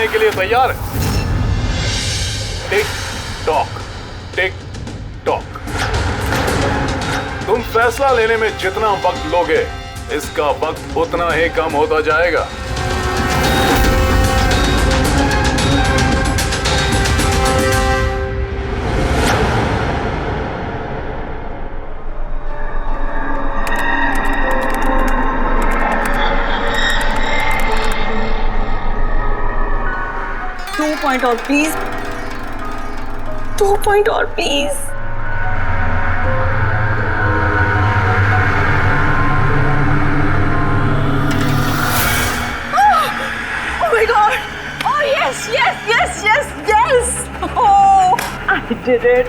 के लिए तैयार? Tick tock, tick tock. तुम फैसला लेने में जितना वक्त लोगे, इसका वक्त उतना ही कम होता जाएगा। पॉइंट और प्लीज, 2 पॉइंट और please. Oh my God! Oh yes, yes, yes, yes, yes! Oh, I did it!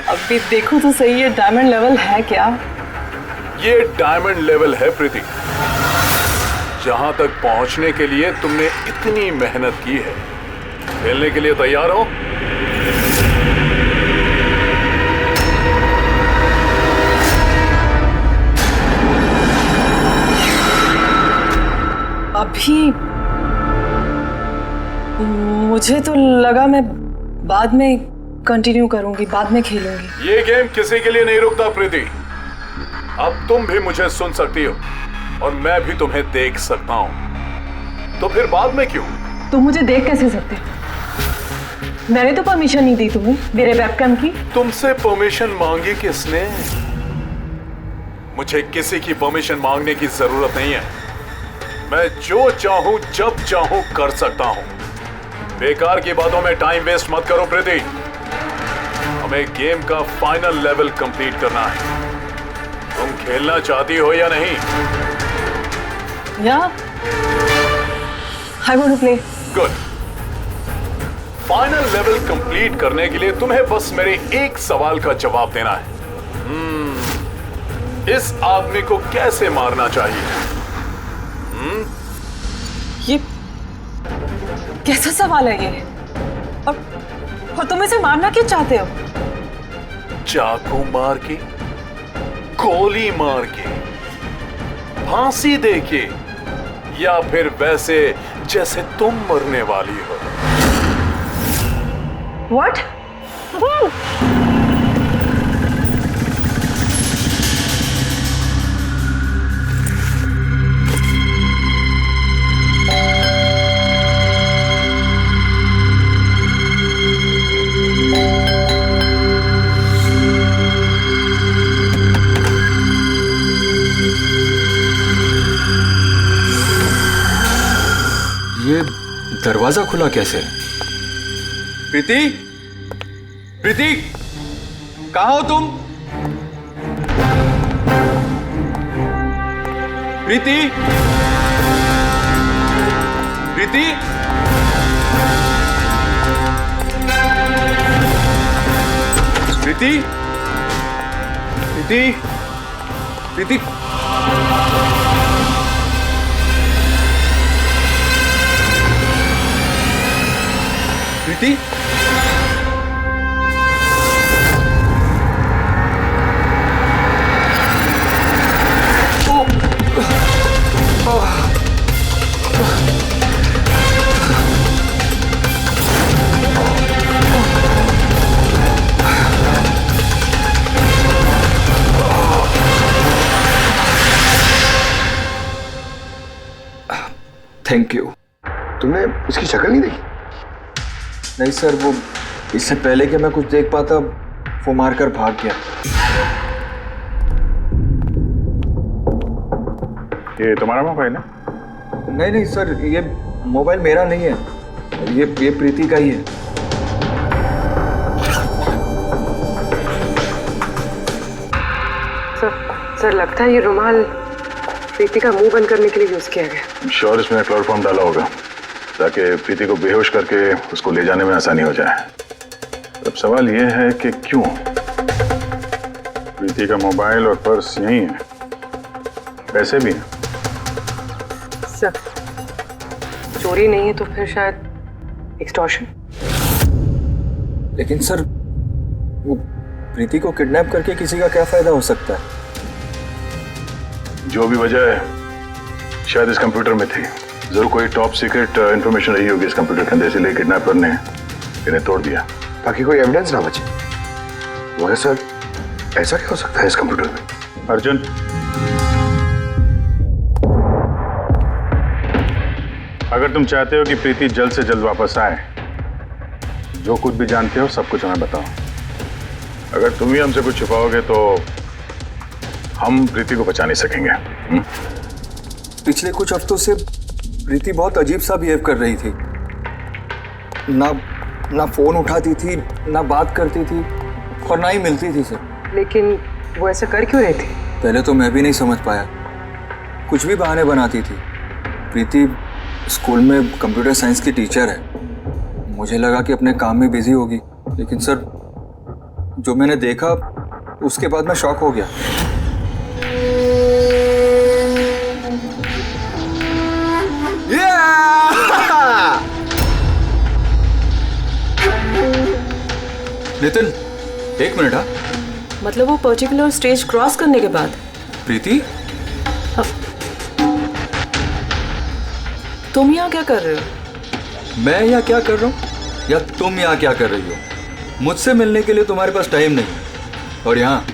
अभी देखो तो सही, ये डायमंड लेवल है क्या? ये डायमंड लेवल है प्रीति। जहां तक पहुंचने के लिए तुमने इतनी मेहनत की है। खेलने के लिए तैयार हो? अभी मुझे तो लगा मैं बाद में कंटिन्यू करूंगी, बाद में खेलूंगी। ये गेम किसी के लिए नहीं रुकता प्रीति। अब तुम भी मुझे सुन सकती हो और मैं भी तुम्हें देख सकता हूं, तो फिर बाद में क्यों? तुम मुझे देख कैसे सकते? मैंने तो परमिशन नहीं दी तुम्हें मेरे वेबकैम की। तुमसे परमिशन मांगी किसने? मुझे किसी की परमिशन मांगने की जरूरत नहीं है। मैं जो चाहूं जब चाहूं कर सकता हूं। बेकार की बातों में टाइम वेस्ट मत करो प्रीति। हमें गेम का फाइनल लेवल कंप्लीट करना है। तुम खेलना चाहती हो या नहीं? Yeah, I want to play. Good. Final level complete करने के लिए तुम्हें बस मेरे एक सवाल का जवाब देना है। इस आदमी को कैसे मारना चाहिए? ये कैसा सवाल है ये? और तुम इसे मारना क्यों चाहते हो? चाकू मार के, गोली मार के, फांसी दे के, या फिर वैसे जैसे तुम मरने वाली हो? What? ये दरवाजा खुला कैसे? प्रीति, प्रीति, कहाँ हो तुम? प्रीति, प्रीति, प्रीति, प्रीति, प्रीति। प्रीति, थैंक यू। तुमने उसकी शक्ल नहीं देखी? नहीं सर, वो इससे पहले कि मैं कुछ देख पाता वो मारकर भाग गया। ये तुम्हारा मोबाइल है? नहीं नहीं सर, ये मोबाइल मेरा नहीं है, ये प्रीति का ही है। सर लगता है ये रुमाल प्रीति का मुंह बंद करने के लिए यूज किया गया। श्योर इसमें क्लोरोफॉर्म डाला होगा ताकि प्रीति को बेहोश करके उसको ले जाने में आसानी हो जाए। अब सवाल यह है कि क्यों? प्रीति का मोबाइल और पर्स यहीं है, पैसे भी हैं। सर चोरी नहीं है तो फिर शायद एक्सटॉर्शन। लेकिन सर वो प्रीति को किडनैप करके किसी का क्या फायदा हो सकता है? जो भी वजह है शायद इस कंप्यूटर में थी। जरूर कोई टॉप सीक्रेट इंफॉर्मेशन रही होगी इस कंप्यूटर के अंदर, इसलिए किडनैपर ने इन्हें तोड़ दिया ताकि कोई एविडेंस ना बचे। मगर सर, ऐसा क्या हो सकता है इस कंप्यूटर में? अर्जुन, अगर तुम चाहते हो कि प्रीति जल्द से जल्द वापस आए, जो कुछ भी जानते हो सब कुछ हमें बताओ। अगर तुम ही हमसे कुछ छुपाओगे तो हम प्रीति को बचा नहीं सकेंगे। पिछले कुछ हफ्तों से प्रीति बहुत अजीब सा बिहेव कर रही थी। ना फोन उठाती थी, ना बात करती थी और ना ही मिलती थी सर। लेकिन वो ऐसा कर क्यों रही थी? पहले तो मैं भी नहीं समझ पाया, कुछ भी बहाने बनाती थी। प्रीति स्कूल में कंप्यूटर साइंस की टीचर है, मुझे लगा कि अपने काम में बिजी होगी, लेकिन सर जो मैंने देखा उसके बाद मैं शॉक हो गया। नितिन, एक मिनट। हाँ, मतलब वो पर्टिकुलर स्टेज क्रॉस करने के बाद? प्रीति, तुम यहाँ क्या कर रहे हो? मैं यहाँ क्या कर रहा हूँ या तुम यहाँ क्या कर रही हो? मुझसे मिलने के लिए तुम्हारे पास टाइम नहीं, और यहाँ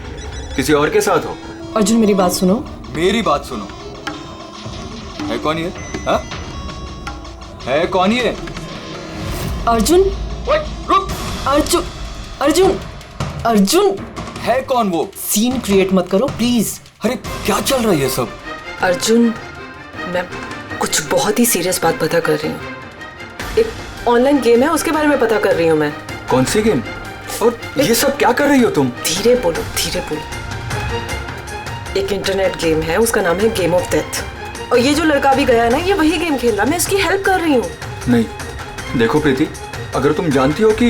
किसी और के साथ हो। अर्जुन मेरी बात सुनो। मेरी बात सुनो। है कौन ये? हाँ? है कौन ये? अर्जुन, रुक। अर्जुन, अर्जुन, अर्जुन, है कौन वो? सीन क्रिएट मत करो प्लीज। अरे क्या चल रहा है ये सब? अर्जुन, मैं कुछ बहुत ही सीरियस बात पता कर रही हूँ। एक ऑनलाइन गेम है, उसके बारे में पता कर रही हूँ मैं। कौन सी गेम? और ये सब क्या कर रही हो तुम? धीरे बोलो, धीरे बोलो। एक इंटरनेट गेम है, उसका नाम है गेम ऑफ डेथ, और ये जो लड़का भी गया है ना, ये वही गेम खेल रहा है। मैं इसकी हेल्प कर रही हूँ। नहीं, देखो प्रीति, अगर तुम जानती हो कि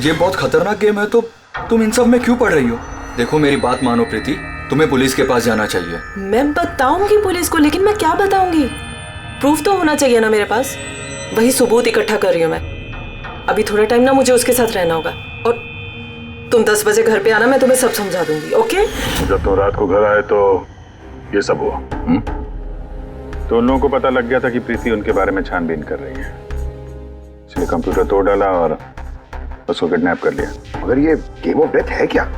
ये बहुत खतरनाक गेम है तो तुम इन सब में क्यों पड़ रही हो? देखो मेरी बात मानो प्रीति, तुम्हें पुलिस के पास जाना चाहिए। मैं बताऊंगी पुलिस को, लेकिन मैं क्या बताऊंगी? प्रूफ तो होना चाहिए ना मेरे पास। वही सबूत इकट्ठा कर रही हूँ मैं। अभी थोड़ा टाइम ना मुझे उसके साथ रहना होगा, और तुम 10 बजे घर पे आना, मैं तुम्हें सब समझा दूंगी। ओके? जब तुम रात को घर आए तो ये सब हुआ। तो उन लोगों को पता लग गया था कि प्रीति उनके बारे में छानबीन कर रही है, इसलिए कंप्यूटर तोड़ डाला और उसको किडनैप कर लिया। मगर ये गेम ऑफ डेथ है क्या?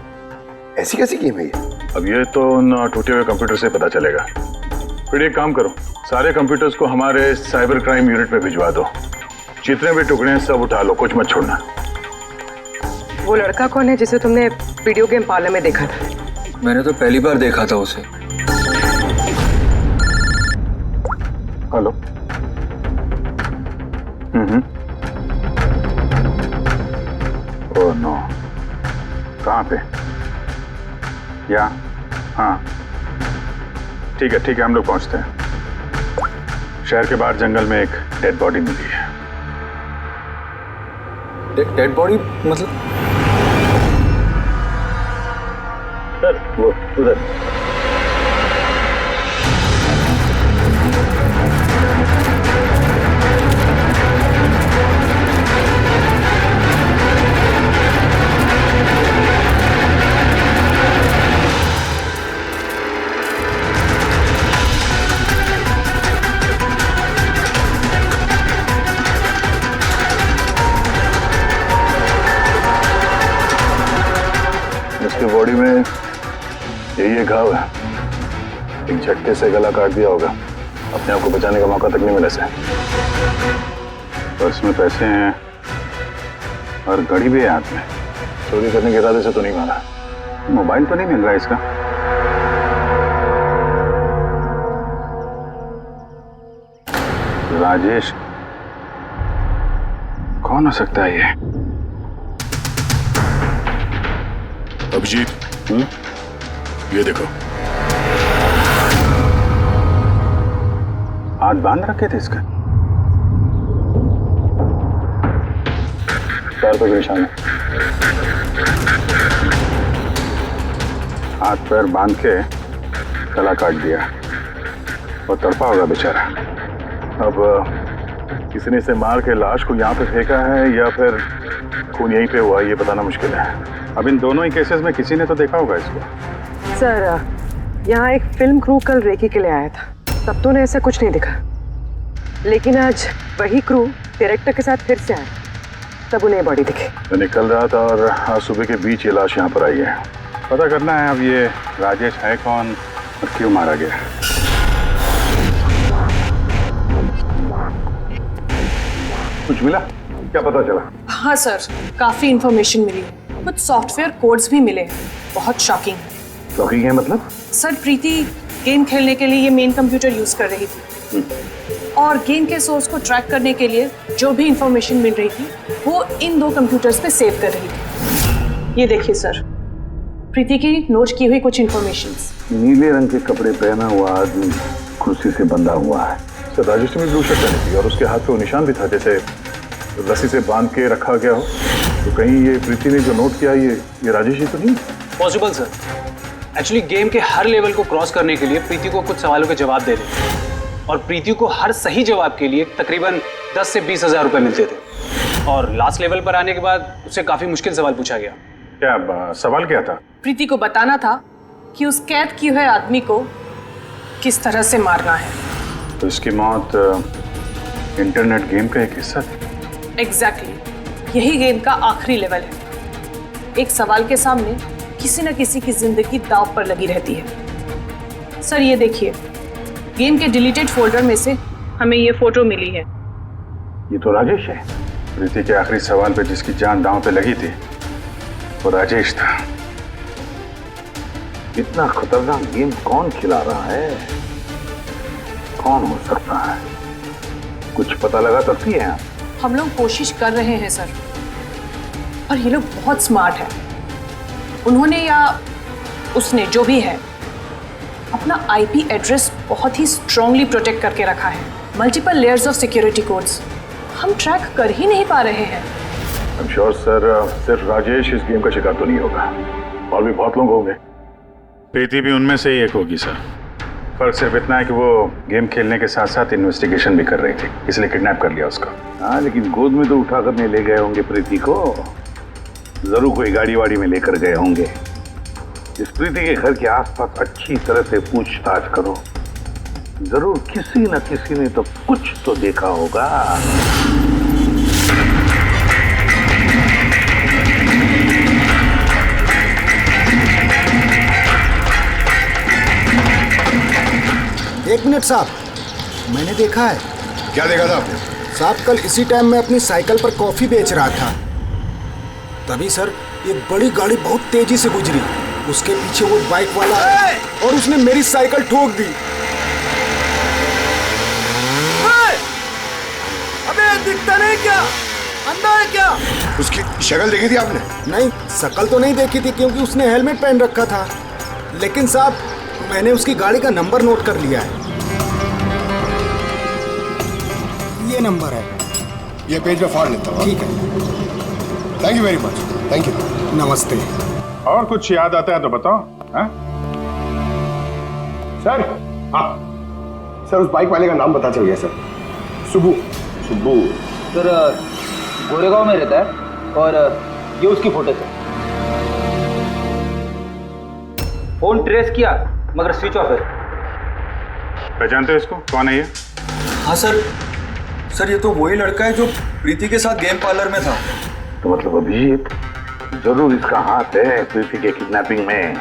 ऐसी कैसी गेम है ये? अब ये तो उन टूटे हुए कंप्यूटर से पता चलेगा। फिर एक काम करो, सारे कंप्यूटर्स को हमारे साइबर क्राइम यूनिट में भिजवा दो। जितने भी टुकड़े हैं सब उठा लो, कुछ मत छोड़ना। वो लड़का कौन है जिसे तुमने वीडियो गेम पार्लर में देखा था? मैंने तो पहली बार देखा था उसे। हेलो। ओह नो, कहाँ पे? या हाँ, ठीक है हम लोग पहुंचते हैं। शहर के बाहर जंगल में एक डेड बॉडी मिली है। डेड बॉडी मतलब? सर वो उधर। इसकी बॉडी में यही घाव है, एक झटके से गला काट दिया होगा। अपने आप को बचाने का मौका तक नहीं मिला से। पर्स में पैसे हैं और घड़ी भी है हाथ में। चोरी करने के इरादे से तो नहीं मारा। मोबाइल तो नहीं मिल रहा इसका। राजेश कौन हो सकता है ये? अभिजीत, ये देखो। हाथ बांध रखे थे इसका। पैर पे निशान है। हाथ पैर बांध के गला काट दिया और तड़पा होगा बेचारा। अब किसी ने इसे मार के लाश को यहाँ पे फेंका है या फिर खून यहीं पे हुआ, ये बताना मुश्किल है। अब इन दोनों ही केसेस में किसी ने तो देखा होगा इसको। सर, यहाँ एक फिल्म क्रू कल रेकी के लिए आया था, तब तो उन्हें ऐसा कुछ नहीं दिखा। लेकिन आज वही क्रू डायरेक्टर के साथ फिर से आया, तब उन्हें बॉडी दिखी। मैं निकल रहा था और आज सुबह के बीच ये लाश यहाँ पर आई है। पता करना है अब ये राजेश है कौन और क्यों मारा गया। कुछ मिला? क्या पता चला? हाँ सर, काफी इंफॉर्मेशन मिली है, कुछ सॉफ्टवेयर कोड्स भी मिले हैं। बहुत शॉकिंग है। शॉकिंग है मतलब? सर, प्रीति गेम खेलने के लिए ये मेन कंप्यूटर यूज कर रही थी और गेम के सोर्स को ट्रैक करने के लिए जो भी इंफॉर्मेशन मिल रही थी वो इन 2 कंप्यूटर्स पे सेव कर रही थी। ये देखिए सर, प्रीति की नोट की हुई कुछ इंफॉर्मेशंस। नीले रंग के कपड़े पहना हुआ आदमी कुर्सी से बंधा हुआ है। सर, राजेश ने ब्लू शर्ट पहनी थी और उसके हाथ पे वो निशान भी था, जैसे रस्सी से बांध के रखा गया हो। तो कहीं ये प्रीति ने जो नोट किया ये राजेश ही तो नहीं? Possible sir. एक्चुअली गेम के हर लेवल को क्रॉस करने के लिए प्रीति को कुछ सवालों के जवाब दे थे और प्रीति को हर सही जवाब के लिए तकरीबन 10 से 20 हज़ार रुपए मिलते थे। और लास्ट लेवल पर आने के बाद उससे काफी मुश्किल सवाल पूछा गया। क्या सवाल क्या था? प्रीति को बताना था कि उस कैद किए हुए आदमी को किस तरह से मारना है। तो इसकी मौत इंटरनेट गेम का एक हिस्सा थी? एग्जैक्टली, यही गेम का आखिरी लेवल है। एक सवाल के सामने किसी न किसी की जिंदगी दांव पर लगी रहती है। सर, ये देखिए, गेम के डिलीटेड फोल्डर में से हमें ये फोटो मिली है। ये तो राजेश है। प्रीति के आखिरी सवाल पे जिसकी जान दांव पे लगी थी वो राजेश था। इतना खतरनाक गेम कौन खिला रहा है? कौन हो सकता है? कुछ पता लगा सकती है आप? हम लोग कोशिश कर रहे हैं सर, और ये लोग बहुत स्मार्ट है। उन्होंने या उसने, जो भी है, अपना आईपी एड्रेस बहुत ही स्ट्रांगली प्रोटेक्ट करके रखा है। Multiple layers of security codes हम ट्रैक कर ही नहीं पा रहे हैं। I'm sure, सर, सिर्फ राजेश इस गेम का शिकार तो नहीं होगा, और भी बहुत लोग होंगे। प्रीति भी उनमें से ही एक होगी सर। फर्क सिर्फ इतना है कि वो गेम खेलने के साथ साथ इन्वेस्टिगेशन भी कर रही थी, इसलिए किडनैप कर लिया उसका। हाँ, लेकिन गोद में तो उठा कर नहीं ले गए होंगे प्रीति को। जरूर कोई गाड़ी वाड़ी में लेकर गए होंगे। इस प्रीति के घर के आसपास अच्छी तरह से पूछताछ करो। जरूर किसी न किसी ने तो कुछ तो देखा होगा। एक मिनट साहब, मैंने देखा है। क्या देखा था आपने? साहब, कल इसी टाइम मैं अपनी साइकिल पर कॉफी बेच रहा था, तभी सर एक बड़ी गाड़ी बहुत तेजी से गुजरी। उसके पीछे वो बाइक वाला है और उसने मेरी साइकिल ठोक दी। अबे दिखता नहीं क्या? अंधा है क्या? उसकी शक्ल देखी थी आपने? नहीं, शक्ल तो नहीं देखी थी क्योंकि उसने हेलमेट पहन रखा था, लेकिन साहब मैंने उसकी गाड़ी का नंबर नोट कर लिया है। ये नंबर है। ये पेज में फाड़ लेता हूँ। ठीक है, thank you very much. Thank you. नमस्ते। और कुछ याद आता है तो बताओ। हाँ सर? हाँ सर, उस बाइक वाले का नाम पता चल गया सर। सुबू। सुबू सर गोरेगांव में रहता है और ये उसकी फोटो है। फोन ट्रेस किया मगर स्विच ऑफ है। पहचानते हो इसको? कौन है ये? हाँ सर ये तो वही लड़का है जो प्रीति के साथ गेम पार्लर में था। तो मतलब अभिजीत जरूर इसका हाथ है प्रीति के किडनैपिंग में।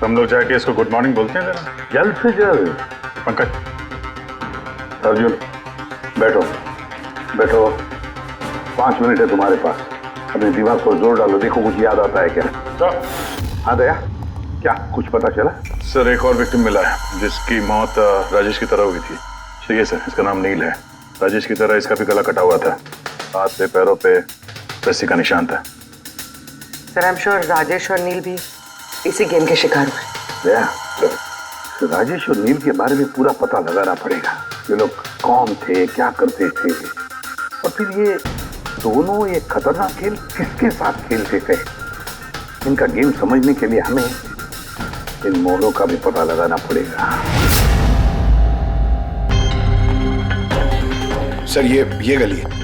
हम लोग जाके इसको गुड मॉर्निंग बोलते हैं जरा, जल्द से जल्द। पंकज, अर्जुन, बैठो बैठो, 5 मिनट है तुम्हारे पास। अपने दिमाग पर जोर डालो, देखो कुछ याद आता है क्या। सर। हाँ दया, क्या कुछ पता चला? सर, एक और विक्टिम मिला है जिसकी मौत राजेश की तरह हुई थी। ठीक है सर, इसका नाम नील है। राजेश की तरह इसका भी गला कटा हुआ था, हाथ पे पैरों पे रस्सी का निशान था। Sir, I am sure Rajesh और नील भी इसी गेम के शिकार हुए। दया, राजेश और नील के बारे में पूरा पता लगाना पड़ेगा। ये लोग कौन थे, क्या करते थे, और फिर ये दोनों ये खतरनाक खेल किसके साथ खेलते थे। इनका गेम समझने के लिए हमें इन मोड़ों का भी पता लगाना पड़ेगा। सर, ये गली है।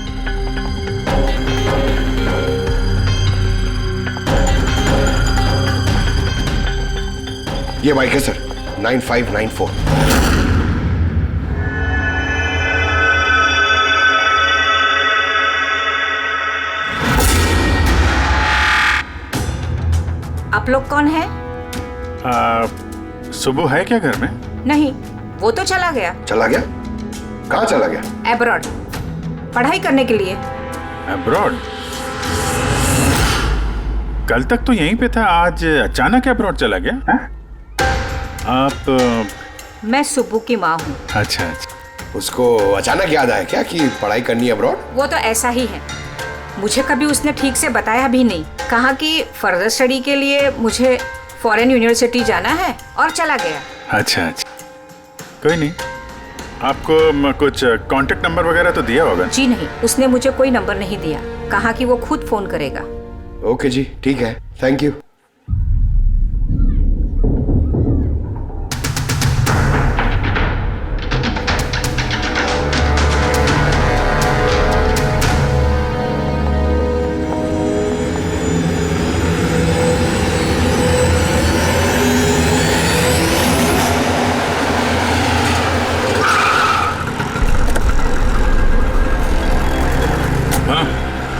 ये बाइक है सर, 9594। आप लोग कौन हैं? सुबह है क्या घर में? नहीं, वो तो चला गया। चला गया? कहाँ चला गया? एब्रॉड, पढ़ाई करने के लिए। अब्रॉड? कल तक तो यहीं पे था, आज अचानक अब्रॉड चला गया? आप? मैं सुब्बू की माँ हूँ। अच्छा अच्छा। उसको अचानक याद आया क्या कि पढ़ाई करनी है अब्रॉड? वो तो ऐसा ही है, मुझे कभी उसने ठीक से बताया भी नहीं। कहा कि फर्दर स्टडी के लिए मुझे फॉरेन यूनिवर्सिटी जाना है और चला गया। अच्छा अच्छा, कोई नहीं। आपको कुछ कांटेक्ट नंबर वगैरह तो दिया होगा? जी नहीं, उसने मुझे कोई नंबर नहीं दिया। कहा कि वो खुद फोन करेगा। ओके जी, ठीक है, थैंक यू।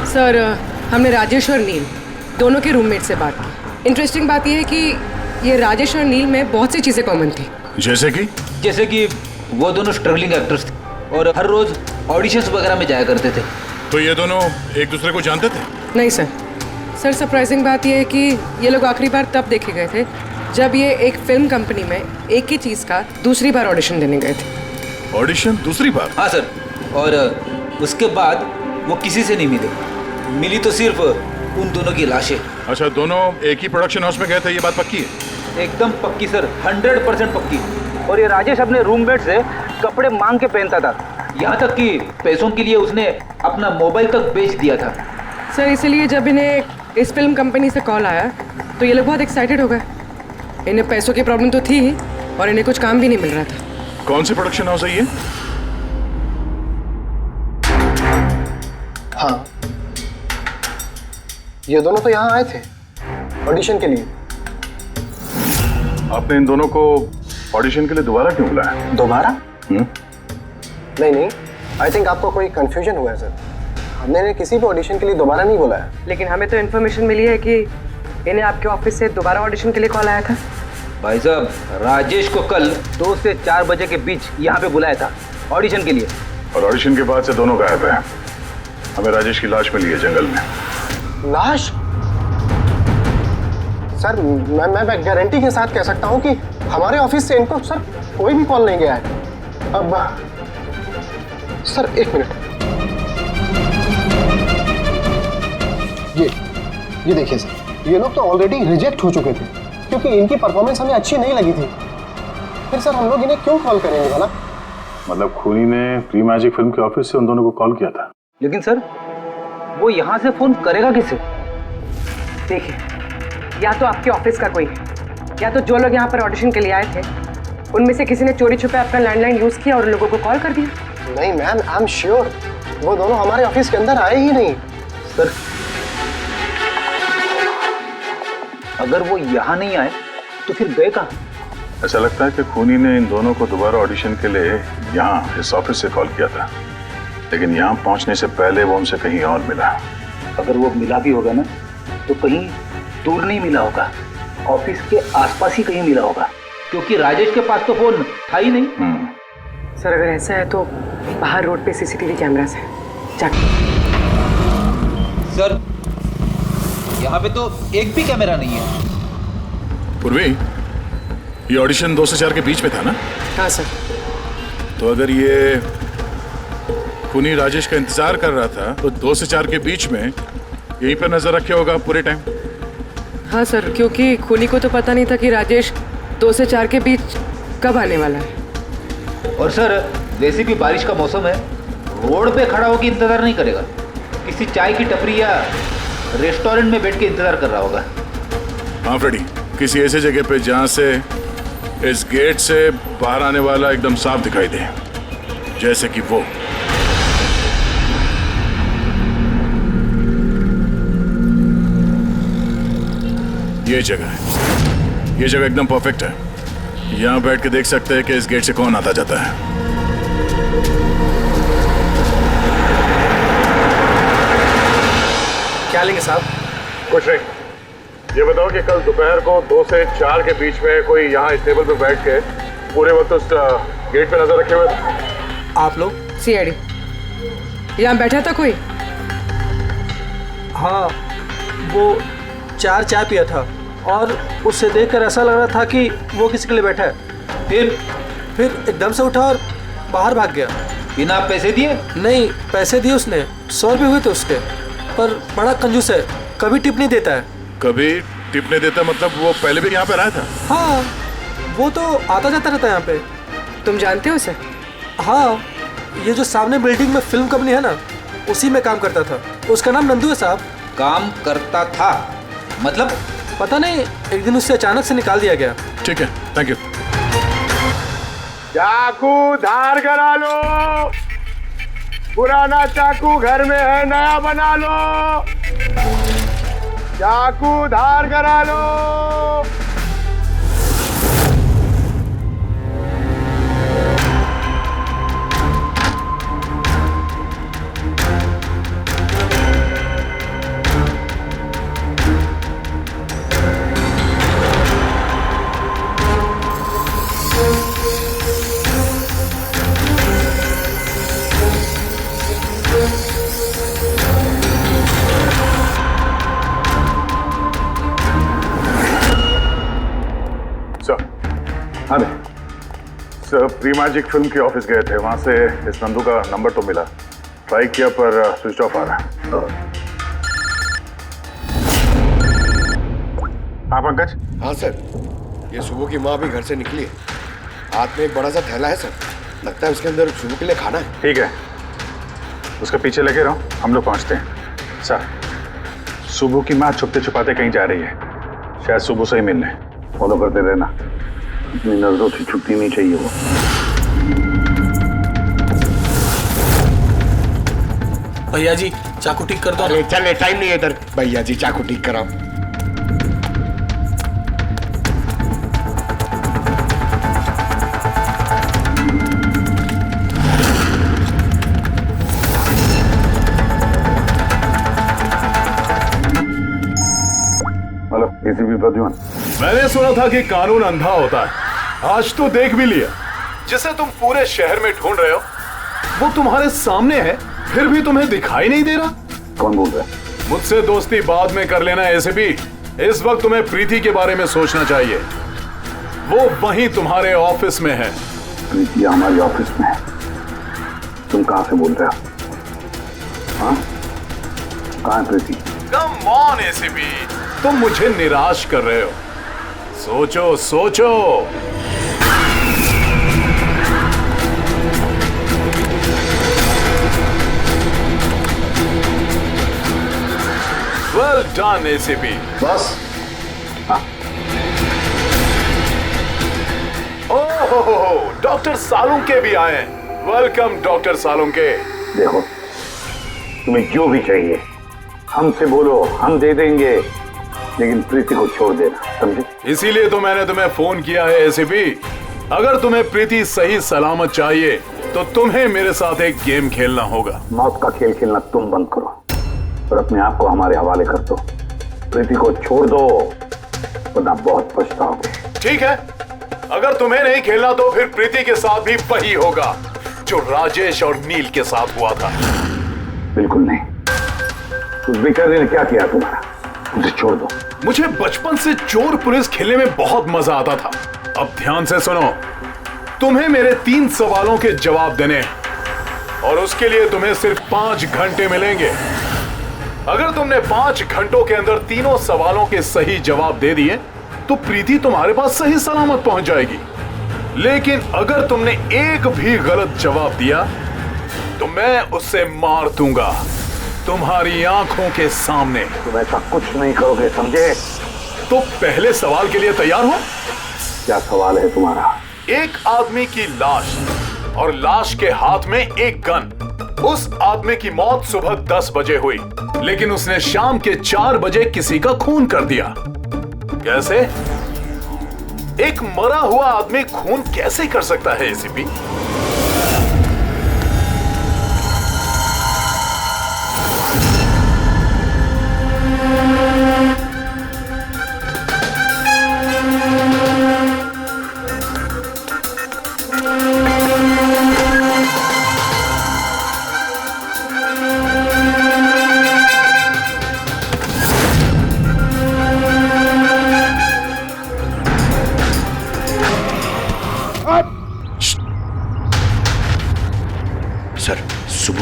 सर, हमने राजेश और नील दोनों के रूममेट से बात की। इंटरेस्टिंग बात यह है कि ये राजेश और नील में बहुत सी चीज़ें कॉमन थी। जैसे कि वो दोनों स्ट्रगलिंग एक्टर्स थे और हर रोज ऑडिशंस वगैरह में जाया करते थे। तो ये दोनों एक दूसरे को जानते थे? नहीं सर। सर, सरप्राइजिंग बात यह है कि ये लोग आखिरी बार तब देखे गए थे जब ये एक फिल्म कंपनी में एक ही चीज़ का दूसरी बार ऑडिशन देने गए थे। ऑडिशन दूसरी बार? हाँ सर, और उसके बाद वो किसी से नहीं मिले। मिली तो सिर्फ उन दोनों की लाशें। अच्छा, दोनों एक ही प्रोडक्शन हाउस में गए थे, ये बात पक्की है? एकदम पक्की सर, 100% पक्की। और ये राजेश अपने रूममेट से कपड़े मांग के पहनता था, यहाँ तक कि पैसों के लिए उसने अपना मोबाइल तक बेच दिया था। सर, इसलिए जब इन्हें इस फिल्म कंपनी से कॉल आया तो ये लोग बहुत एक्साइटेड हो गए। इन्हें पैसों की प्रॉब्लम तो थी ही और इन्हें कुछ काम भी नहीं मिल रहा था। कौन सी प्रोडक्शन हाउस है ये? हाँ, ये दोनों तो यहाँ आए थे ऑडिशन के लिए। आपने इन दोनों को ऑडिशन के लिए दोबारा क्यों बुलाया? दोबारा? नहीं, आई थिंक आपको कोई कंफ्यूजन हुआ है सर। हमने इन्हें किसी भी ऑडिशन के लिए दोबारा नहीं बुलाया। लेकिन हमें तो इन्फॉर्मेशन मिली है कि इन्हें आपके ऑफिस से दोबारा ऑडिशन के लिए कॉल आया था। भाई साहब, राजेश को कल 2 से 4 बजे के बीच यहाँ पे बुलाया था ऑडिशन के लिए। और ऑडिशन के बाद से दोनों गायब हैं। हमें राजेश की लाश मिली है जंगल में। लाश? सर, मैं गारंटी के साथ कह सकता हूँ कि हमारे ऑफिस से इनको सर कोई भी कॉल नहीं गया है। अब सर, एक मिनट, ये देखिए सर, ये लोग तो ऑलरेडी रिजेक्ट हो चुके थे क्योंकि इनकी परफॉर्मेंस हमें अच्छी नहीं लगी थी। फिर सर हम लोग इन्हें क्यों कॉल करेंगे भला? मतलब खूनी ने प्री मैजिक फिल्म के ऑफिस से उन दोनों को कॉल किया था। लेकिन सर, वो यहाँ से फोन करेगा किसे? देखिए, या तो आपके ऑफिस का कोई है, या तो जो लोग यहाँ पर ऑडिशन के लिए आए थे उनमें से किसी ने चोरी छुपे अपना लैंडलाइन यूज किया और लोगों को कॉल कर दिया। नहीं मैम, आई एम श्योर वो दोनों हमारे ऑफिस के अंदर आए ही नहीं। सर, अगर वो यहाँ नहीं आए तो फिर गए कहाँ? ऐसा लगता है कि खूनी ने इन दोनों को दोबारा ऑडिशन के लिए यहाँ इस ऑफिस से कॉल किया था, लेकिन यहाँ पहुँचने से पहले वो उनसे कहीं और मिला। अगर वो मिला भी होगा ना तो कहीं दूर नहीं मिला होगा, ऑफिस के आसपास ही कहीं मिला होगा, क्योंकि राजेश के पास तो फोन था ही नहीं। सर, अगर ऐसा है तो बाहर रोड पे सीसीटीवी कैमरास है, जाके। सर, यहाँ पे तो एक भी कैमरा नहीं है। पूर्वी, ये ऑडिशन 2 से 4 के बीच में था ना? हाँ सर। तो अगर ये खूनी राजेश का इंतजार कर रहा था तो 2 से 4 के बीच में यहीं पर नजर रखे होगा पूरे टाइम। हाँ सर, क्योंकि खूनी को तो पता नहीं था कि राजेश 2 से 4 के बीच कब आने वाला है। और सर, वैसे भी बारिश का मौसम है, रोड पे खड़ा होकर इंतजार नहीं करेगा, किसी चाय की टपरी या रेस्टोरेंट में बैठ के इंतजार कर रहा होगा। हाँ फ्रेडी, किसी ऐसे जगह पे जहाँ से इस गेट से बाहर आने वाला एकदम साफ दिखाई दे, जैसे कि वो। ये जगह है, ये जगह एकदम परफेक्ट है। यहाँ बैठ के देख सकते हैं कि इस गेट से कौन आता जाता है। क्या लेंगे साहब? कुछ नहीं, ये बताओ कि कल दोपहर को 2 से 4 के बीच में कोई यहाँ इस टेबल पे बैठ के पूरे वक्त उस गेट पे नजर रखे हुए थे? आप लोग? सीआईडी यहाँ बैठा था कोई? हाँ, वो 4 चाय पिया था और उससे देखकर ऐसा लग रहा था कि वो किसी के लिए बैठा है। फिर एकदम से उठा और बाहर भाग गया। बिना पैसे दिए? नहीं, पैसे दिए उसने, 100 रुपये हुए थे उसके, पर बड़ा कंजूस है, कभी टिप नहीं देता है। कभी टिप नहीं देता मतलब वो पहले भी यहाँ पे रहा था? हाँ, वो तो आता जाता रहता है यहाँ पे। तुम जानते हो उसे? हाँ, ये जो सामने बिल्डिंग में फिल्म कंपनी है ना, उसी में काम करता था। उसका नाम नंदू है साहब। काम करता था मतलब? पता नहीं, एक दिन उससे अचानक से निकाल दिया गया। ठीक है, थैंक यू। चाकू धार करा लो, पुराना चाकू घर में है, नया बना लो। चाकू धार करा लो। हाँ सर, प्री मैजिक फिल्म के ऑफिस गए थे, वहां से इस नंदू का नंबर तो मिला, ट्राई किया पर स्विच ऑफ आ रहा है। हाँ पंकज? हाँ सर, ये सुबह की माँ भी घर से निकली है, हाथ में एक बड़ा सा थैला है सर, लगता है उसके अंदर सुबह के लिए खाना है। ठीक है, उसके पीछे लगे रहो, हम लोग पहुंचते हैं। सर, सुबह की माँ छुपते छुपाते कहीं जा रही है, शायद सुबह से ही मिलने। फॉलो करते रहना, इतनी नजरों से छुट्टी नहीं चाहिए वो। भैया जी, चाकू ठीक कर दो। अरे चले, टाइम नहीं है इधर। भैया जी चाकू ठीक कराओ। Hello, ACP Pradyuman. मैंने सुना था कि कानून अंधा होता है, आज तो देख भी लिया। जिसे तुम पूरे शहर में ढूंढ रहे हो वो तुम्हारे सामने है, फिर भी तुम्हें दिखाई नहीं दे रहा। कौन बोल रहा है? मुझसे दोस्ती बाद में कर लेना एसीपी, इस वक्त तुम्हें प्रीति के बारे में सोचना चाहिए। वो वहीं तुम्हारे ऑफिस में है। प्रीति हमारे ऑफिस में है? तुम कहां से बोल रहे हो? हाँ, कहां है प्रीति? कम ऑन एसीपी, तुम मुझे निराश कर रहे हो। सोचो सोचो। Well done ACP. बस ओह, डॉक्टर सालुंके भी आए हैं। Welcome doctor Salunke. देखो, तुम्हें जो भी चाहिए हमसे बोलो, हम दे देंगे, लेकिन प्रीति को छोड़ देना, समझे? इसीलिए तो मैंने तुम्हें फोन किया है एसीपी। अगर तुम्हें प्रीति सही सलामत चाहिए तो तुम्हें मेरे साथ एक गेम खेलना होगा। मौत का खेल खेलना तुम बंद करो और अपने आप को हमारे हवाले कर दो। प्रीति को छोड़ दो, वरना बहुत पछताओगे। ठीक है, अगर तुम्हें नहीं खेलना तो फिर प्रीति के साथ भी वही होगा जो राजेश और नील के साथ हुआ था। बिल्कुल नहीं। उस बेचारे ने क्या किया तुम्हारा? उसे छोड़ दो। मुझे बचपन से चोर पुलिस खेलने में बहुत मजा आता था। अब ध्यान से सुनो, तुम्हें मेरे 3 सवालों के जवाब देने और उसके लिए तुम्हें सिर्फ 5 घंटे मिलेंगे। अगर तुमने 5 घंटों के अंदर तीनों सवालों के सही जवाब दे दिए तो प्रीति तुम्हारे पास सही सलामत पहुंच जाएगी। लेकिन अगर तुमने एक भी गलत जवाब दिया तो मैं उससे मार दूंगा तुम्हारी आंखों के सामने। तुम ऐसा कुछ नहीं करोगे, समझे? तो पहले सवाल के लिए तैयार हो? क्या सवाल है तुम्हारा? एक आदमी की लाश और लाश के हाथ में एक गन। उस आदमी की मौत सुबह 10 बजे हुई, लेकिन उसने शाम के 4 बजे किसी का खून कर दिया। कैसे? एक मरा हुआ आदमी खून कैसे कर सकता है एसीपी?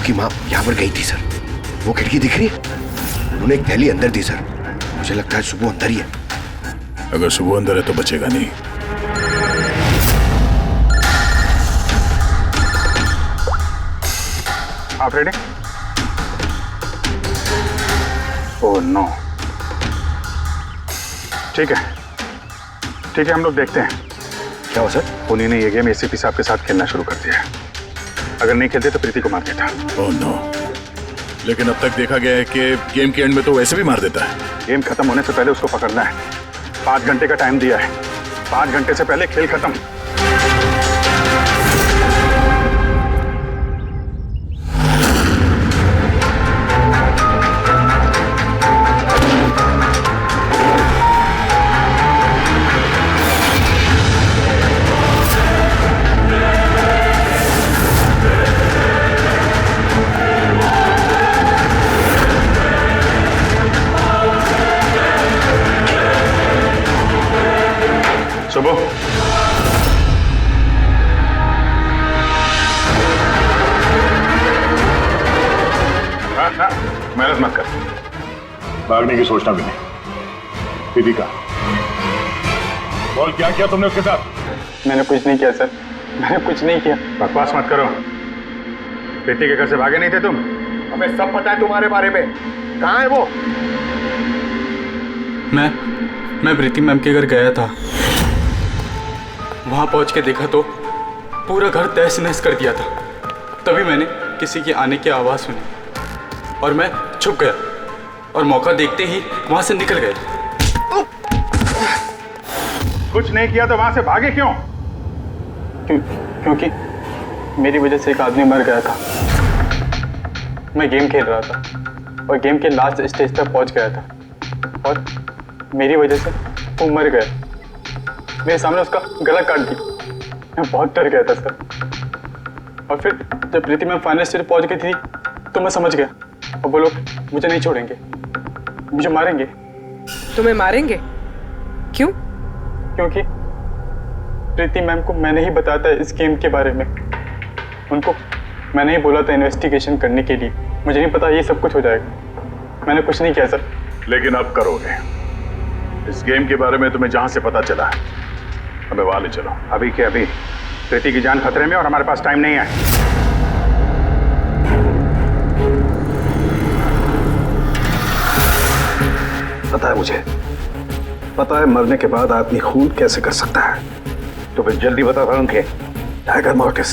की माँ यहाँ पर गई थी सर। वो खिड़की दिख रही है, उन्होंने एक थैली अंदर दी सर। मुझे लगता है सुबह अंदर ही है। अगर सुबह अंदर है तो बचेगा नहीं। आप रेडी? Oh no. ठीक है हम लोग देखते हैं। क्या हो सर? उन्हीं ने ये गेम एसीपी साहब के साथ खेलना शुरू कर दिया है। अगर नहीं खेलते तो प्रीति को मार देता। Oh no. लेकिन अब तक देखा गया है कि गेम के एंड में तो वैसे भी मार देता है। गेम खत्म होने से पहले उसको पकड़ना है। 5 घंटे का टाइम दिया है। 5 घंटे से पहले खेल खत्म। सुबह मेहनत मत कर। भागने की सोचना भी नहीं। प्रीति का बोल, क्या किया तुमने उसके साथ? मैंने कुछ नहीं किया सर, मैंने कुछ नहीं किया। बकवास मत करो। प्रीति के घर से भागे नहीं थे तुम? हमें सब पता है तुम्हारे बारे में। कहाँ है वो? मैं प्रीति मैम के घर गया था। वहां पहुंच के देखा तो पूरा घर तहस नहस कर दिया था। तभी मैंने किसी के आने की आवाज़ सुनी और मैं छुप गया और मौका देखते ही वहां से निकल गया। कुछ नहीं किया तो वहां से भागे क्यों? क्योंकि मेरी वजह से एक आदमी मर गया था। मैं गेम खेल रहा था और गेम के लास्ट स्टेज तक पहुंच गया था और मेरी वजह से वो मर गया। मेरे सामने उसका गला काट दी। मैं बहुत डर गया था सर। और फिर जब प्रीति मैम फाइनल स्टेज पहुंच गई थी तो मैं समझ गया और वो लोग मुझे नहीं छोड़ेंगे, मुझे मारेंगे। तुम्हें मारेंगे? क्यों? क्योंकि प्रीति मैम को मैंने ही बताया था इस गेम के बारे में। उनको मैंने ही बोला था इन्वेस्टिगेशन करने के लिए। मुझे नहीं पता ये सब कुछ हो जाएगा। मैंने कुछ नहीं किया सर। लेकिन अब करोगे। इस गेम के बारे में तुम्हें जहां से पता चला हमें वहां ले चलो। अभी के अभी प्रीति की जान खतरे में और हमारे पास टाइम नहीं है। पता है मुझे, पता है मरने के बाद आदमी खून कैसे कर सकता है। तो फिर जल्दी बता था उनके। Tiger mortis.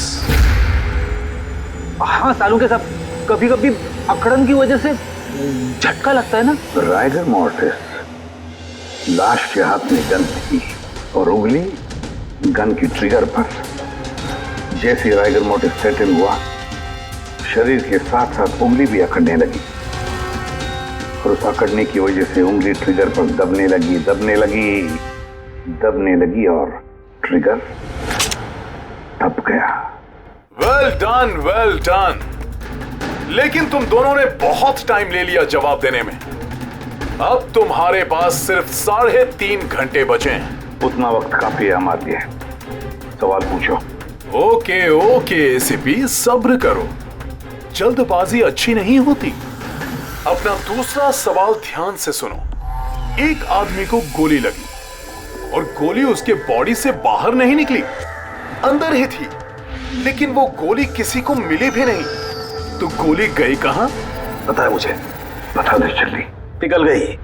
हाँ सालों के साथ कभी कभी अकड़न की वजह से झटका लगता है ना। राइगर मॉर्टिस, लाश के हाथ में गन थी और उंगली गन की ट्रिगर पर। जैसे राइगर मॉर्टिस सेटल हुआ, शरीर के साथ साथ उंगली भी अकड़ने लगी और उस अकड़ने की वजह से उंगली ट्रिगर पर दबने लगी और ट्रिगर दब गया। Well done. लेकिन तुम दोनों ने बहुत टाइम ले लिया जवाब देने में। अब तुम्हारे पास सिर्फ 3.5 घंटे बचे हैं। उतना वक्त काफी है हमारे लिए। सवाल पूछो। ओके एसीपी, सब्र करो। जल्दबाजी अच्छी नहीं होती। अपना दूसरा सवाल ध्यान से सुनो। एक आदमी को गोली लगी और गोली उसके बॉडी से बाहर नहीं निकली, अंदर ही थी। लेकिन वो गोली किसी को मिली भी नहीं। तो गोली गई कहां? पता है मुझे, पता नहीं चली, पिघल गई।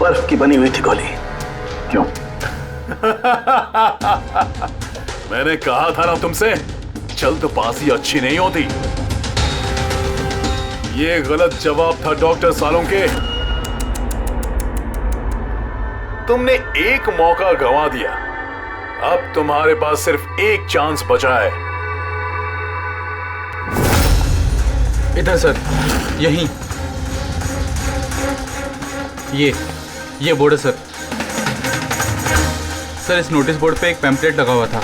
बर्फ की बनी हुई थी गोली। क्यों? मैंने कहा था ना तुमसे, जल्दबाजी अच्छी नहीं होती। ये गलत जवाब था डॉक्टर सालोंके। तुमने एक मौका गंवा दिया। अब तुम्हारे पास सिर्फ एक चांस बचा है। इधर सर, यहीं। ये बोर्ड है सर। सर, इस नोटिस बोर्ड पे एक पैम्पलेट लगा हुआ था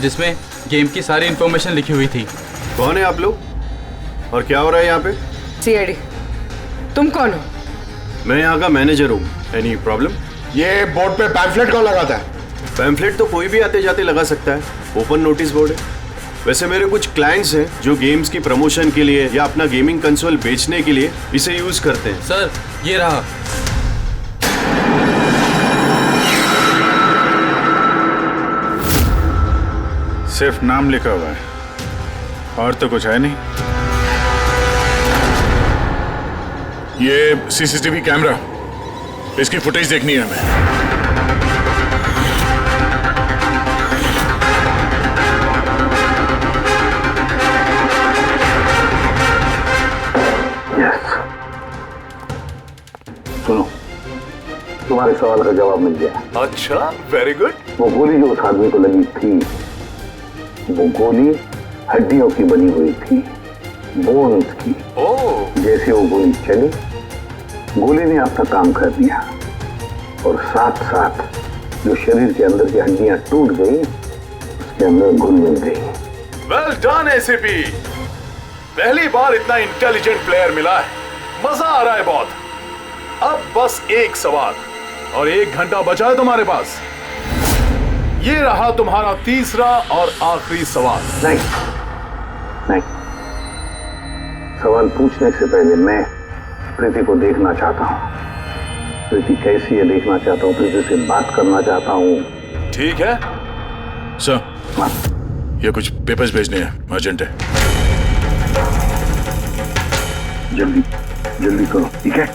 जिसमें गेम की सारी इंफॉर्मेशन लिखी हुई थी। कौन है आप लोग और क्या हो रहा है यहाँ पे? सीआईडी। तुम कौन हो? मैं यहाँ का मैनेजर हूँ। Any problem? ये बोर्ड पे पैम्फलेट कौन लगाता है? पैम्फलेट तो कोई भी आते जाते लगा सकता है। ओपन नोटिस बोर्ड है। वैसे मेरे कुछ क्लाइंट्स हैं जो गेम्स की प्रमोशन के लिए या अपना गेमिंग कंसोल बेचने के लिए इसे यूज करते हैं। सर ये रहा। सिर्फ नाम लिखा हुआ है और तो कुछ है नहीं। ये सीसीटीवी कैमरा, इसकी फुटेज देखनी है हमें। सुनो, तुम्हारे सवाल का जवाब मिल गया। अच्छा, वेरी गुड। वो गोली जो उस आदमी को लगी थी, वो गोली हड्डियों की बनी हुई थी, बोन्स की। जैसे वो गोली चली, गोली ने अपना काम कर दिया और साथ साथ जो शरीर के अंदर की हड्डियां टूट गई, उसके अंदर घुल मिल गई। वेल डन एसीपी, पहली बार इतना इंटेलिजेंट प्लेयर मिला है, मजा आ रहा है बहुत। अब बस एक सवाल और 1 घंटा बचा है तुम्हारे पास। ये रहा तुम्हारा तीसरा और आखिरी सवाल। नहीं, सवाल पूछने से पहले मैं प्रीति को देखना चाहता हूँ। प्रीति कैसी है देखना चाहता हूँ, प्रीति से बात करना चाहता हूँ। ठीक है सर, ये कुछ पेपर्स भेजने हैं, अर्जेंट है। जल्दी करो, ठीक है?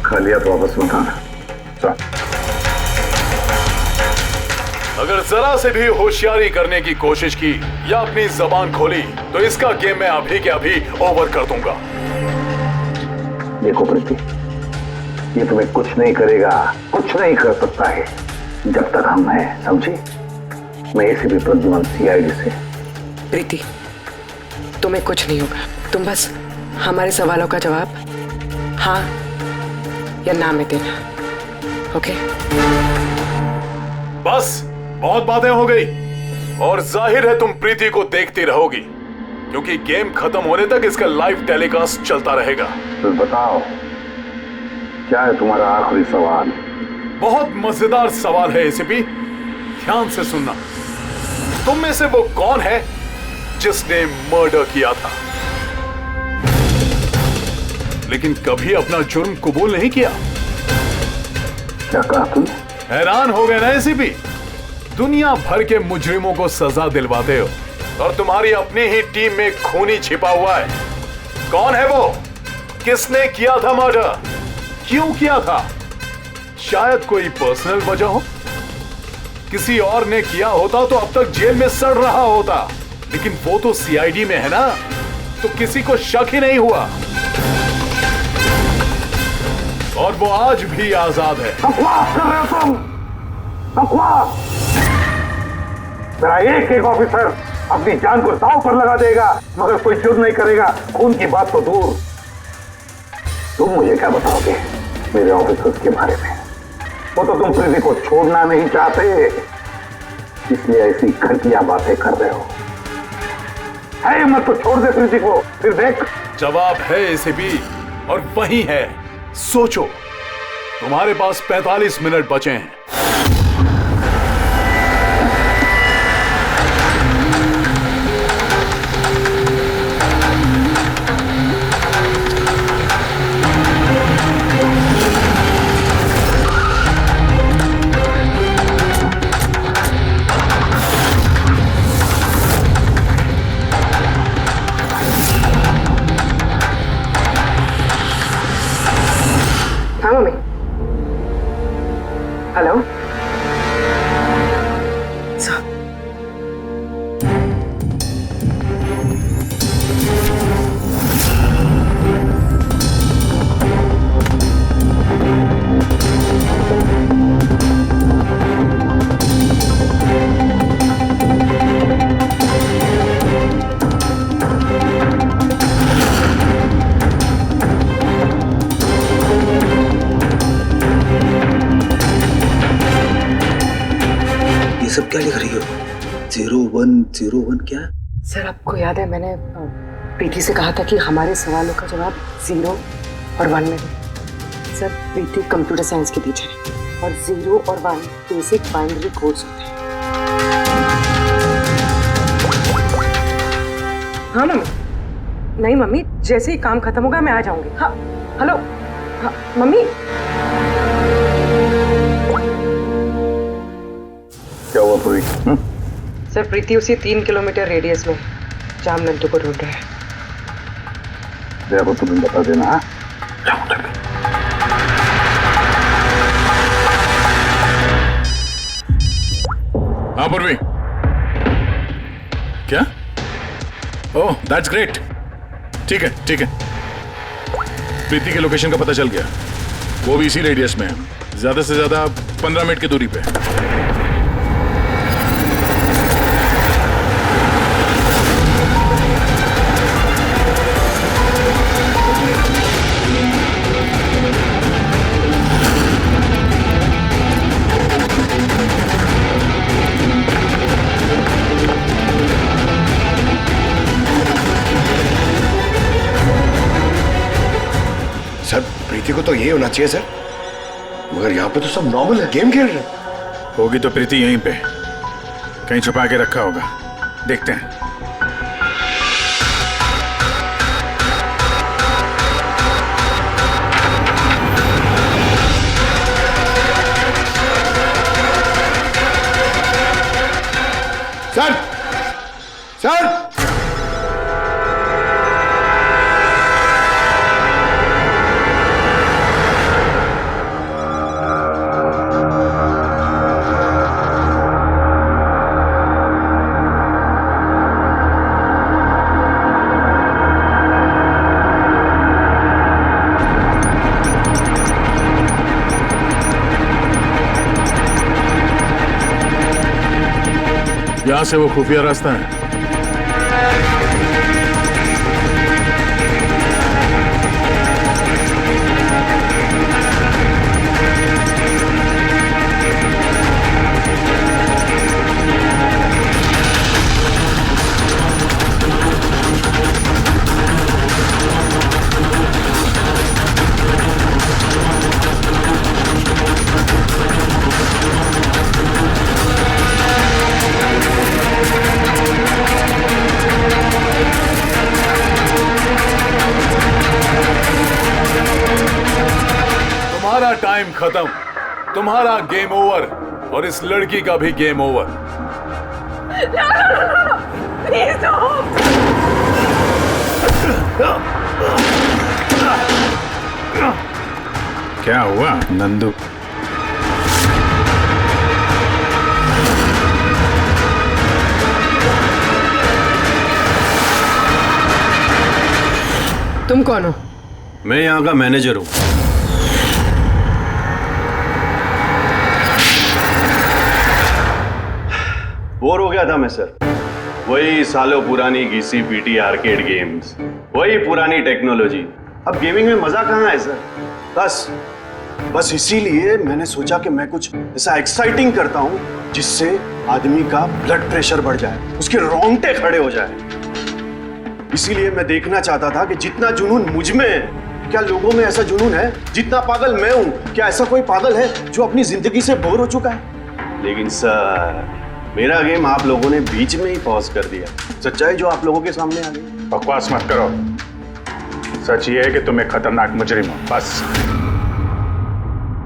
खाली हाथ वापस मत आना। अगर जरा से भी होशियारी करने की कोशिश की या अपनी जबान खोली तो इसका गेम मैं अभी के अभी ओवर कर दूंगा। देखो प्रीति, ये तुम्हें कुछ नहीं करेगा, कुछ नहीं कर सकता है जब तक हम हैं, समझी? मैं एसीपी प्रद्युमन सीआईडी से। प्रीति, तुम्हें कुछ नहीं होगा। तुम बस हमारे सवालों का जवाब हाँ या ना में देना, ओके? बस बहुत बातें हो गई और जाहिर है तुम प्रीति को देखती रहोगी क्योंकि गेम खत्म होने तक इसका लाइव टेलीकास्ट चलता रहेगा। तो बताओ, क्या है तुम्हारा आखिरी सवाल? बहुत मजेदार सवाल है एसीपी, ध्यान से सुनना। तुम में से वो कौन है जिसने मर्डर किया था लेकिन कभी अपना जुर्म कबूल नहीं किया? क्या कहा तुम? हैरान हो गए ना एसीपी? दुनिया भर के मुजरिमों को सजा दिलवाते हो और तुम्हारी अपनी ही टीम में खूनी छिपा हुआ है। कौन है वो? किसने किया था मर्डर? क्यों किया था? शायद कोई पर्सनल वजह हो। किसी और ने किया होता तो अब तक जेल में सड़ रहा होता, लेकिन वो तो सीआईडी में है ना, तो किसी को शक ही नहीं हुआ और वो आज भी आजाद है। बकवास कर रहे हो तुम, बकवास। मेरा एक ऑफिसर अपनी जान को दांव पर लगा देगा मगर कोई जुर्म नहीं करेगा। खून की बात तो दूर, तुम मुझे क्या बताओगे मेरे ऑफिसर्स के बारे में? वो तो तुम प्रीति को छोड़ना नहीं चाहते, इसलिए ऐसी घटिया बातें कर रहे हो। है मत तो छोड़ दे प्रीति को, फिर देख। जवाब है एसीपी और वही है। सोचो, तुम्हारे पास 45 मिनट बचे हैं। हाँ मम्मी। हेलो। सब क्या लिख रही हो? 0101 क्या? सर आपको याद है मैंने प्रीति से कहा था कि हमारे सवालों का जवाब 0 और 1 में दे। सर प्रीति कंप्यूटर साइंस की टीचर है और 0 और 1 बेसिक बाइनरी कोड्स होते हैं। हाँ मम्मी। नहीं मम्मी, जैसे ही काम खत्म होगा मैं आ जाऊंगी। हाँ हेलो। हाँ मम्मी। क्या हुआ पूरी? सर प्रीति उसी 3 किलोमीटर रेडियस में जहाँ नंदू को ढूंढ रहा है। देखो तुम्हें बता देना। हाँ हाँ पूर्वी, क्या? Oh that's great. ठीक है ठीक है, प्रीति के लोकेशन का पता चल गया, वो भी इसी रेडियस में है, ज्यादा से ज्यादा 15 मिनट की दूरी पे। सर प्रीति को तो यही होना चाहिए सर, मगर यहाँ पे तो सब नॉर्मल है, गेम खेल रहे हैं। होगी तो प्रीति यहीं पे कहीं छुपा के रखा होगा, देखते हैं। सर सर यहां से वो खुफिया रास्ता है। तुम्हारा टाइम खत्म, तुम्हारा गेम ओवर, और इस लड़की का भी गेम ओवर। प्लीज क्या हुआ नंदू? तुम कौन हो? मैं यहाँ का मैनेजर हूँ। बोर हो गया था मैं सर, वही सालों पुरानी घिसी पीटी आर्केड गेम्स, वही पुरानी टेक्नोलॉजी। अब गेमिंग में मजा कहाँ है सर? बस इसीलिए मैंने सोचा कि मैं कुछ ऐसा एक्साइटिंग करता हूँ जिससे आदमी का ब्लड प्रेशर बढ़ जाए, उसके रोंगटे खड़े हो जाए। इसीलिए मैं देखना चाहता था कि जितना जुनून मुझ में है, क्या लोगों में ऐसा जुनून है? जितना पागल मैं हूं, क्या ऐसा कोई पागल है जो अपनी जिंदगी से बोर हो चुका है? लेकिन सर मेरा गेम आप लोगों ने बीच में ही पॉज कर दिया। सच्चाई जो आप लोगों के सामने आ गई। बकवास मत करो, सच ये है कि तुम एक खतरनाक मुजरिम हो, बस।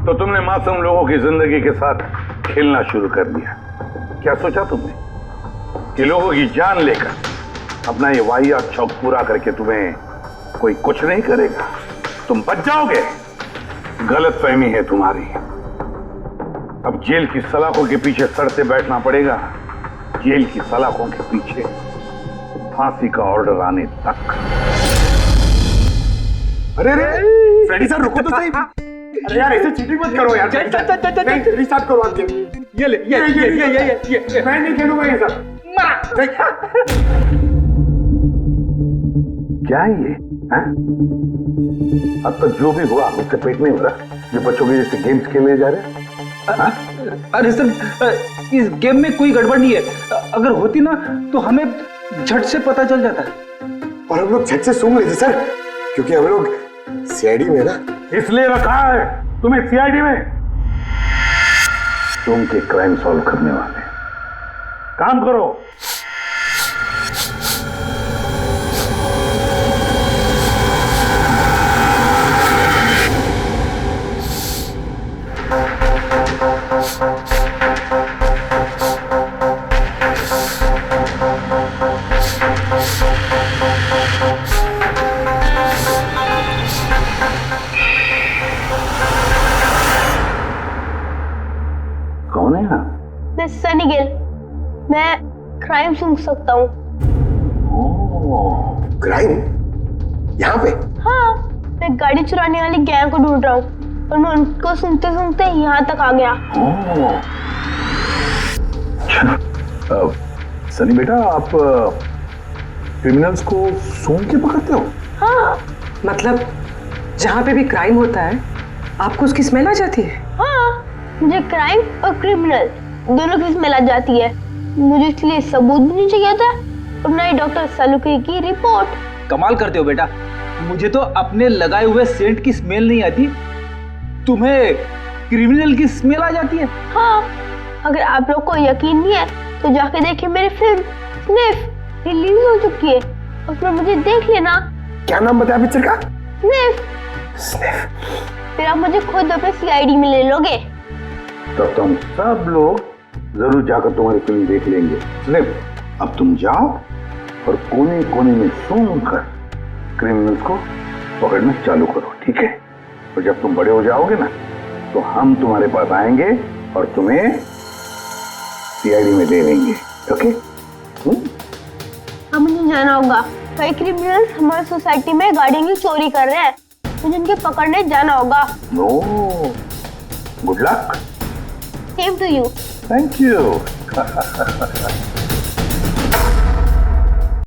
तो तुमने मासूम लोगों की जिंदगी के साथ खेलना शुरू कर दिया। क्या सोचा तुमने कि लोगों की जान लेकर अपना ये वाहियात शौक पूरा करके तुम्हें कोई कुछ नहीं करेगा? तुम बच जाओगे। गलतफहमी है तुम्हारी। अब जेल की सलाखों के पीछे सड़ते बैठना पड़ेगा, जेल की सलाखों के पीछे फांसी का ऑर्डर आने तक। अरे फ्रेडी सर रुको तो सही। अरे यार ऐसे चीटिंग मत करो यार। रिस्टार्ट करो आप गेम। ये ले ये मैं नहीं खेलूंगा ये सब। क्या है ये? अब तक जो भी हुआ उससे पेट नहीं भरा, ये बच्चों के जैसे गेम्स खेले जा रहे हैं। अरे सर इस गेम में कोई गड़बड़ नहीं है, अगर होती ना तो हमें झट से पता चल जाता। और हम लोग झट से सूंघ लेते सर, क्योंकि हम लोग सीआईडी में ना। इसलिए रखा है तुम्हें सीआईडी में, तुम के क्राइम सॉल्व करने वाले। काम करो। है आप? मैं सनी गिल। मैं क्राइम सुन सकता हूँ। क्राइम? यहाँ पे? हाँ, मैं गाड़ी चुराने वाली गैंग को ढूंढ रहा हूँ और मैं उनको सुनते सुनते यहाँ तक आ गया। सनी बेटा, आप क्रिमिनल्स को सूंघ के पकड़ते हो? हाँ, मतलब जहाँ पे भी क्राइम होता है आपको उसकी स्मेल आ जाती है? हाँ, मुझे क्राइम और क्रिमिनल दोनों की स्मेल आ जाती है। मुझे इसलिए सबूत भी नहीं चाहिए था और ना ही डॉक्टर सालुके की रिपोर्ट। कमाल करते हो बेटा, मुझे तो अपने लगाए हुए सेंट की स्मेल नहीं आती, तुम्हें क्रिमिनल की स्मेल आ जाती है। हाँ, अगर आप लोग को यकीन नहीं है तो जाके देखिए मेरी फिल्म स्निफ रिलीज हो चुकी है, उसमें मुझे देख लेना। क्या नाम बताया पिक्चर का? स्निफ। फिर आप मुझे खुद अपने सीआईडी में ले लोगे। तब तो हम सब लोग जरूर जाकर तुम्हारी फिल्म देख लेंगे। स्निफ, अब तुम जाओ और कोने कोने में सूंघ कर क्रिमिनल्स को पकड़ना चालू करो, ठीक है? और जब तुम बड़े हो जाओगे ना तो हम तुम्हारे पास आएंगे और तुम्हें सीआईडी में दे देंगे, ओके? अब मुझे जाना होगा। कई क्रिमिनल्स हमारी सोसाइटी में गाड़ियों की चोरी कर रहे हैं, मुझे उनके पकड़ने जाना होगा। No, good luck. Same to you. Thank you.